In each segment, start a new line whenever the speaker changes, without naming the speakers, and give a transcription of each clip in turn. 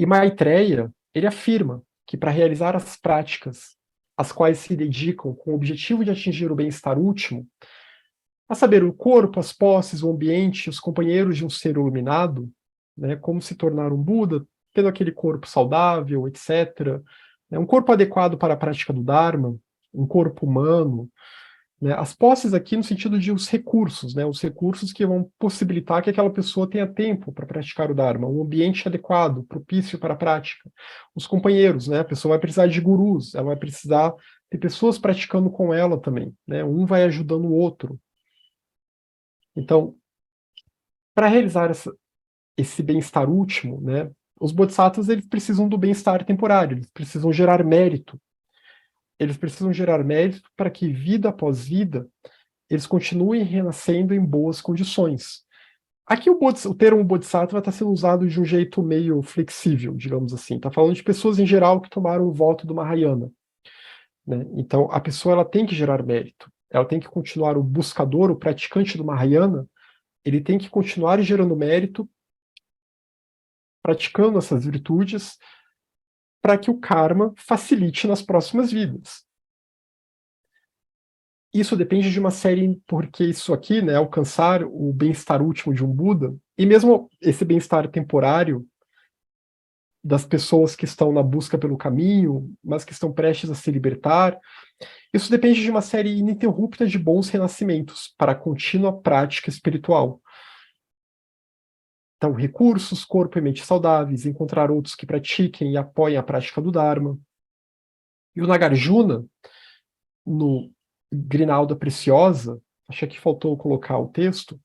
E Maitreya, ele afirma que para realizar as práticas às quais se dedicam com o objetivo de atingir o bem-estar último, a saber, o corpo, as posses, o ambiente, os companheiros de um ser iluminado, né, como se tornar um Buda, tendo aquele corpo saudável, etc., né, um corpo adequado para a prática do Dharma, um corpo humano, né, as posses aqui no sentido de os recursos que vão possibilitar que aquela pessoa tenha tempo para praticar o Dharma, um ambiente adequado, propício para a prática. Os companheiros, né, a pessoa vai precisar de gurus, ela vai precisar ter pessoas praticando com ela também, né, um vai ajudando o outro. Então, para realizar esse bem-estar último, né, os bodhisattvas eles precisam do bem-estar temporário, eles precisam gerar mérito. Eles precisam gerar mérito para que, vida após vida, eles continuem renascendo em boas condições. Aqui o termo bodhisattva está sendo usado de um jeito meio flexível, digamos assim. Está falando de pessoas em geral que tomaram o voto do Mahayana, né? Então, a pessoa ela tem que gerar mérito. Ela tem que continuar o buscador, o praticante do Mahayana, ele tem que continuar gerando mérito, praticando essas virtudes, para que o karma facilite nas próximas vidas. Isso depende de uma série, porque isso aqui, né, alcançar o bem-estar último de um Buda, e mesmo esse bem-estar temporário das pessoas que estão na busca pelo caminho, mas que estão prestes a se libertar, isso depende de uma série ininterrupta de bons renascimentos para a contínua prática espiritual. Então, recursos, corpo e mente saudáveis, encontrar outros que pratiquem e apoiem a prática do Dharma. E o Nagarjuna, no Grinalda Preciosa, acho que faltou colocar o texto,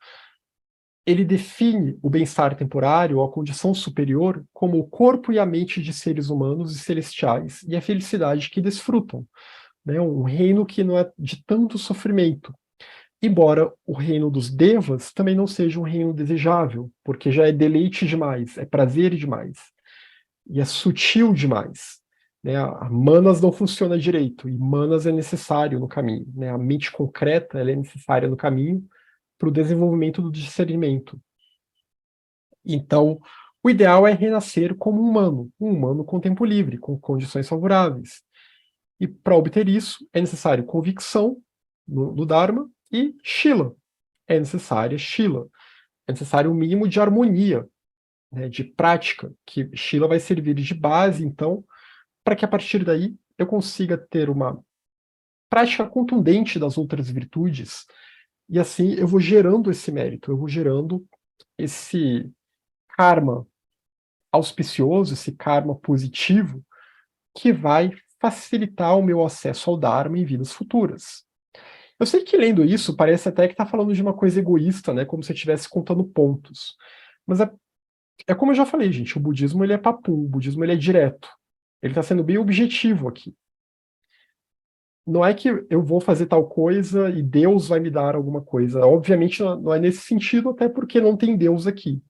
ele define o bem-estar temporário, ou a condição superior, como o corpo e a mente de seres humanos e celestiais, e a felicidade que desfrutam, né? Um reino que não é de tanto sofrimento. Embora o reino dos devas também não seja um reino desejável, porque já é deleite demais, é prazer demais, e é sutil demais. Né? A manas não funciona direito, e manas é necessário no caminho. Né? A mente concreta ela é necessária no caminho para o desenvolvimento do discernimento. Então, o ideal é renascer como um humano com tempo livre, com condições favoráveis. E para obter isso, é necessário convicção no Dharma e Shila. É necessária Shila. É necessário um mínimo de harmonia, né, de prática, que Shila vai servir de base, então, para que a partir daí eu consiga ter uma prática contundente das outras virtudes, e assim eu vou gerando esse mérito, eu vou gerando esse karma auspicioso, esse karma positivo, que vai facilitar o meu acesso ao Dharma em vidas futuras. Eu sei que lendo isso parece até que está falando de uma coisa egoísta, né, como se eu estivesse contando pontos. Mas é como eu já falei, gente, o budismo ele é papum, o budismo ele é direto. Ele está sendo bem objetivo aqui. Não é que eu vou fazer tal coisa e Deus vai me dar alguma coisa. Obviamente não é nesse sentido, até porque não tem Deus aqui.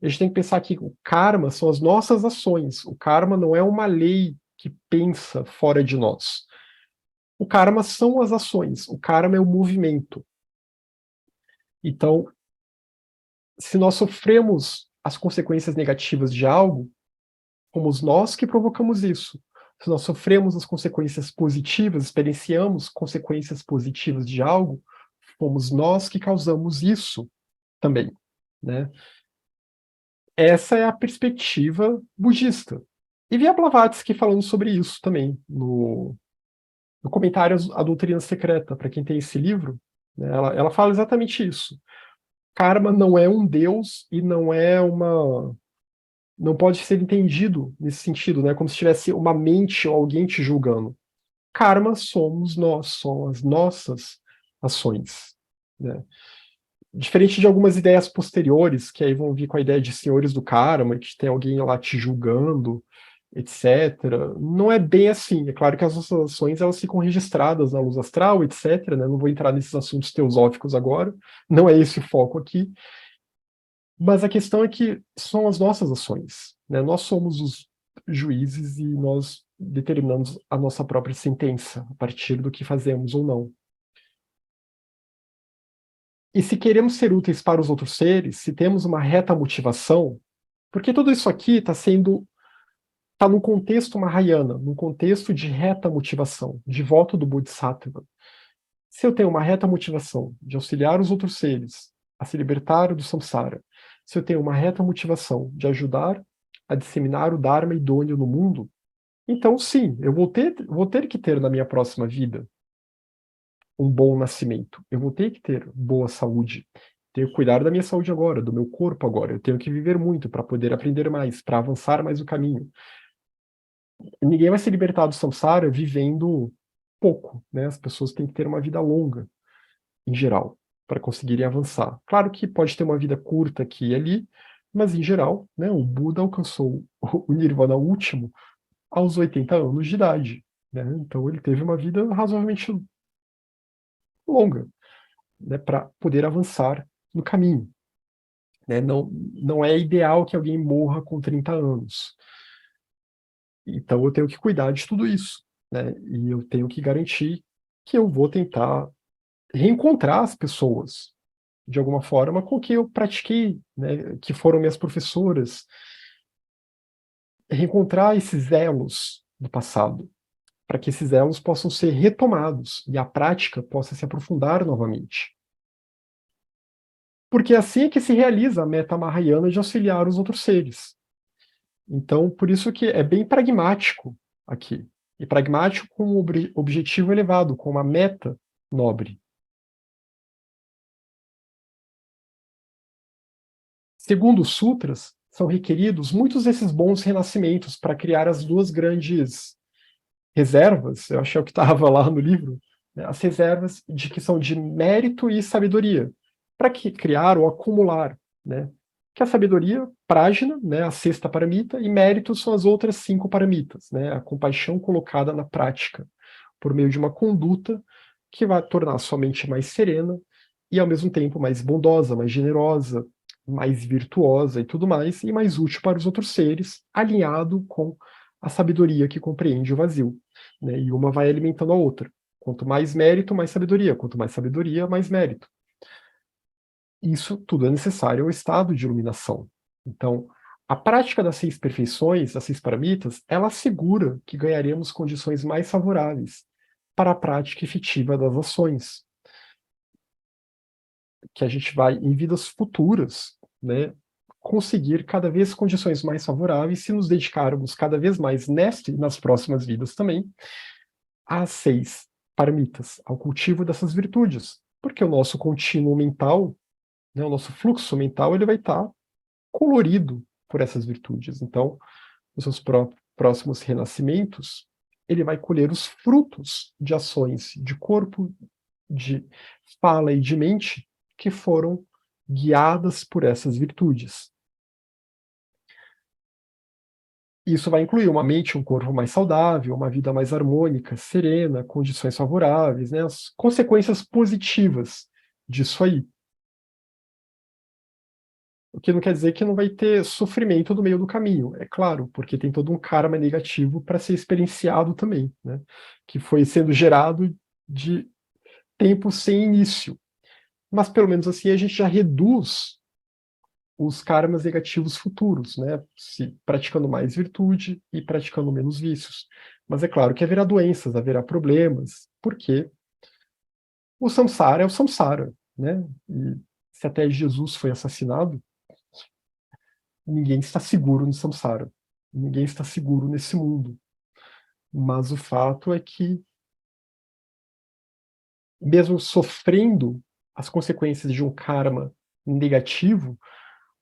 A gente tem que pensar que o karma são as nossas ações. O karma não é uma lei que pensa fora de nós. O karma são as ações. O karma é o movimento. Então, se nós sofremos as consequências negativas de algo, fomos nós que provocamos isso. Se nós sofremos as consequências positivas, experienciamos consequências positivas de algo, fomos nós que causamos isso também, né? Essa é a perspectiva budista. E vi a Blavatsky falando sobre isso também, no comentário A Doutrina Secreta, para quem tem esse livro, né, ela fala exatamente isso. Karma não é um deus e não é uma... Não pode ser entendido nesse sentido, né, como se tivesse uma mente ou alguém te julgando. Karma somos nós, são as nossas ações, né? Diferente de algumas ideias posteriores, que aí vão vir com a ideia de senhores do karma, que tem alguém lá te julgando, etc. Não é bem assim. É claro que as nossas ações elas ficam registradas na luz astral, etc. Né? Não vou entrar nesses assuntos teosóficos agora, não é esse o foco aqui. Mas a questão é que são as nossas ações. Né? Nós somos os juízes e nós determinamos a nossa própria sentença a partir do que fazemos ou não. E se queremos ser úteis para os outros seres, se temos uma reta motivação, porque tudo isso aqui está sendo está num contexto Mahayana, num contexto de reta motivação, de volta do Bodhisattva. Se eu tenho uma reta motivação de auxiliar os outros seres a se libertar do samsara, se eu tenho uma reta motivação de ajudar a disseminar o Dharma idôneo no mundo, então sim, eu vou ter que ter na minha próxima vida um bom nascimento. Eu vou ter que ter boa saúde. Tenho que cuidar da minha saúde agora, do meu corpo agora. Eu tenho que viver muito para poder aprender mais, para avançar mais o caminho. Ninguém vai se libertar do samsara vivendo pouco, né? As pessoas têm que ter uma vida longa, em geral, para conseguirem avançar. Claro que pode ter uma vida curta aqui e ali, mas em geral, né, o Buda alcançou o Nirvana último aos 80 anos de idade, né? Então ele teve uma vida razoavelmente longa, né, para poder avançar no caminho. Né? Não é ideal que alguém morra com 30 anos. Então eu tenho que cuidar de tudo isso, né? E eu tenho que garantir que eu vou tentar reencontrar as pessoas de alguma forma com que eu pratiquei, né? Que foram minhas professoras, reencontrar esses elos do passado, para que esses elos possam ser retomados e a prática possa se aprofundar novamente. Porque assim é que se realiza a meta mahayana de auxiliar os outros seres. Então, por isso que é bem pragmático aqui. E pragmático com um objetivo elevado, com uma meta nobre. Segundo os sutras, são requeridos muitos desses bons renascimentos para criar as duas grandes reservas, eu achei o que estava lá no livro, né, as reservas de que são de mérito e sabedoria, para que criar ou acumular, né? Que a sabedoria, prajna, né, a sexta paramita, e mérito são as outras cinco paramitas, né? A compaixão colocada na prática, por meio de uma conduta que vai tornar a sua mente mais serena e, ao mesmo tempo, mais bondosa, mais generosa, mais virtuosa e tudo mais, e mais útil para os outros seres, alinhado com a sabedoria que compreende o vazio, né? E uma vai alimentando a outra. Quanto mais mérito, mais sabedoria. Quanto mais sabedoria, mais mérito. Isso tudo é necessário ao estado de iluminação. Então, a prática das seis perfeições, das seis paramitas, ela assegura que ganharemos condições mais favoráveis para a prática efetiva das ações. Que a gente vai, em vidas futuras, né, conseguir cada vez condições mais favoráveis se nos dedicarmos cada vez mais nesta e nas próximas vidas também às seis paramitas, ao cultivo dessas virtudes. Porque o nosso contínuo mental, né, o nosso fluxo mental, ele vai estar colorido por essas virtudes. Então, nos seus próximos renascimentos, ele vai colher os frutos de ações de corpo, de fala e de mente que foram guiadas por essas virtudes. Isso vai incluir uma mente e um corpo mais saudável, uma vida mais harmônica, serena, condições favoráveis, né? As consequências positivas disso aí. O que não quer dizer que não vai ter sofrimento no meio do caminho, é claro, porque tem todo um karma negativo para ser experienciado também, né? Que foi sendo gerado de tempo sem início. Mas pelo menos assim a gente já reduz os karmas negativos futuros, né? Se praticando mais virtude e praticando menos vícios. Mas é claro que haverá doenças, haverá problemas, porque o samsara é o samsara, né? E se até Jesus foi assassinado, ninguém está seguro no samsara. Ninguém está seguro nesse mundo. Mas o fato é que, mesmo sofrendo as consequências de um karma negativo,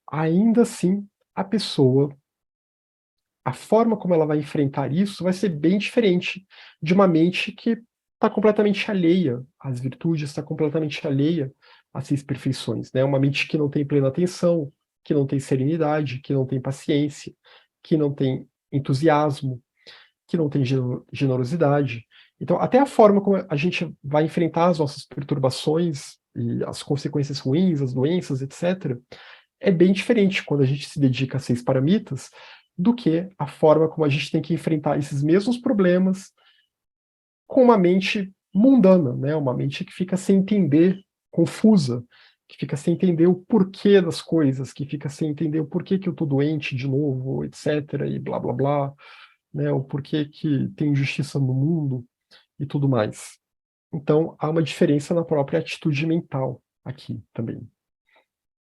ainda assim a pessoa, a forma como ela vai enfrentar isso vai ser bem diferente de uma mente que está completamente alheia às virtudes, está completamente alheia às seis perfeições, né? Uma mente que não tem plena atenção, que não tem serenidade, que não tem paciência, que não tem entusiasmo, que não tem generosidade. Então, até a forma como a gente vai enfrentar as nossas perturbações e as consequências ruins, as doenças, etc., é bem diferente quando a gente se dedica a seis paramitas do que a forma como a gente tem que enfrentar esses mesmos problemas com uma mente mundana, né? Uma mente que fica sem entender, confusa, que fica sem entender o porquê das coisas, que fica sem entender o porquê que eu tô doente de novo, etc, e blá blá blá, né, o porquê que tem injustiça no mundo e tudo mais. Então, há uma diferença na própria atitude mental aqui também.